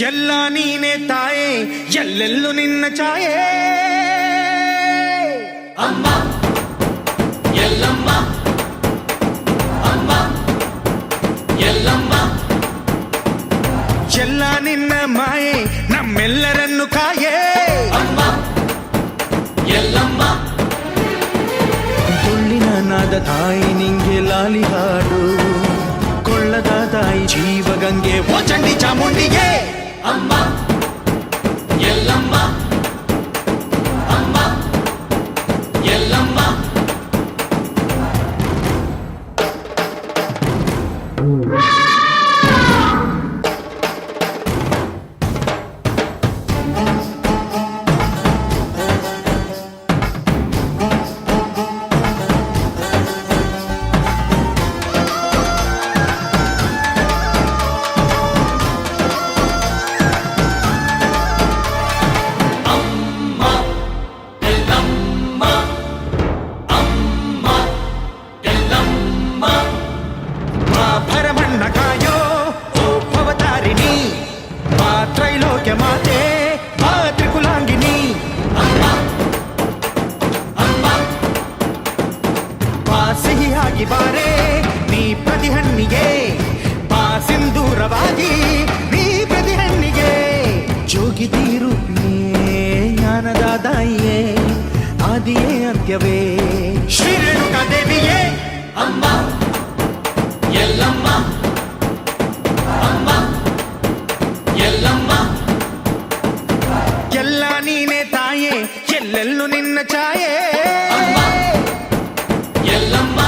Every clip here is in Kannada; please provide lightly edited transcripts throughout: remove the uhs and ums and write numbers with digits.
ಎಲ್ಲ ನೀನೆ ತಾಯೇ ಎಲ್ಲೆಲ್ಲೂ ನಿನ್ನ ಛಾಯೆ ಅಮ್ಮ ಎಲ್ಲಮ್ಮ ಅಮ್ಮ ಎಲ್ಲಮ್ಮ ಎಲ್ಲ ನಿನ್ನ ಮಾಯೆ ನಮ್ಮೆಲ್ಲರನ್ನು ಕಾಯೇ ಅಮ್ಮ ಎಲ್ಲಮ್ಮ ತುಳ್ಳಿನ ನಾದ ತಾಯಿ ನಿಂಗೆ ಲಾಲಿ ಹಾಡು ಕೊಳ್ಳದ ತಾಯಿ ಜೀವಗಂಗೆ ಓ ಚಂಡಿ ಚಾಮುಂಡಿಗೆ ಅಮ್ಮ ಎಲ್ಲಮ್ಮ ಅಮ್ಮ ಎಲ್ಲಮ್ಮ ಸಿಹಿಯಾಗಿ ಬಾರೆ ನೀ ಪ್ರತಿಹಣ್ಣಿಗೆ ಬಾ ಸಿಂಧೂರವಾಗಿ ನೀ ಪ್ರತಿಹಣ್ಣಿಗೆ ಜೋಗಿತಿ ರೂಪಿಯೇ ಜ್ಞಾನದ ದಾಯಿಯೇ ಆದಿಯೇ ಅಂತ್ಯವೇ ಶ್ರೀ ರೇಣುಕಾ ದೇವಿಯೇ ಅಮ್ಮ ಎಲ್ಲಮ್ಮ ಅಮ್ಮ ಎಲ್ಲಮ್ಮ ಎಲ್ಲ ನೀನೆ ತಾಯೇ ಎಲ್ಲೆಲ್ಲೂ ನಿನ್ನ ಛಾಯೆ ಅಮ್ಮ ಎಲ್ಲಮ್ಮ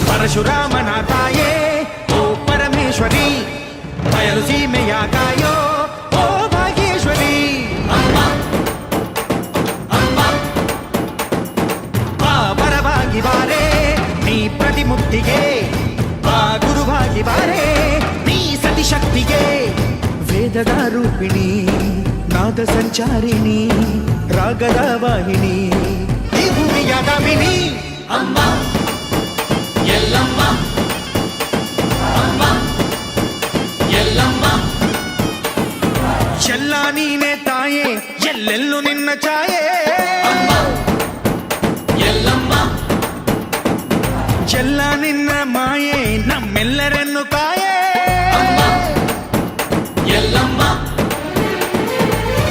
ಪರಶುರಾಮನ ತಾಯೇ ಓ ಪರಮೇಶ್ವರಿ ಬಯಲು ಸೀಮೆಯ ಕಾಯೋ ಓ ಭಾಗೇಶ್ವರಿ ಅಮ್ಮ ಅಮ್ಮ ಬಾ ಬರವಾಗಿ ಬಾರೆ ನೀ ಪ್ರತಿಮುಕ್ತಿಗೆ ಬಾ ಗುರುವಾಗಿ ಬಾರೆ ನೀ ಸತಿಶಕ್ತಿಗೆ ವೇದದ ರೂಪಿಣಿ ನಾದ ಸಂಚಾರಿಣಿ ರಾಗದ ವಾಹಿನಿ ಈ ಭೂಮಿಯ ಗಾಮಿನಿ ಅಮ್ಮ ಎಲ್ಲಮ್ಮ ಅಮ್ಮ ಎಲ್ಲಮ್ಮ ಎಲ್ಲ ನೀನೆ ತಾಯೇ ಎಲ್ಲೆಲ್ಲೂ ನಿನ್ನ ಛಾಯೆ ಅಮ್ಮ ಎಲ್ಲಮ್ಮ ಎಲ್ಲ ನಿನ್ನ ಮಾಯೆ ನಮ್ಮೆಲ್ಲರನ್ನು ಕಾಯೇ ಅಮ್ಮ ಎಲ್ಲಮ್ಮ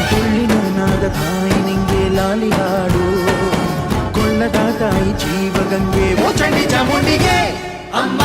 ತುಳ್ಳಿನ ನಾದ ತಾಯಿ ನಿಂಗೆ ಲಾಲಿ ಹಾಡು ಕೊಳ್ಳದ ತಾಯಿ ಜೀವಗಂಗೆ ಓ ಚಂಡಿ ಚಾಮುಂಡಿಗೆ ಅಮ್ಮ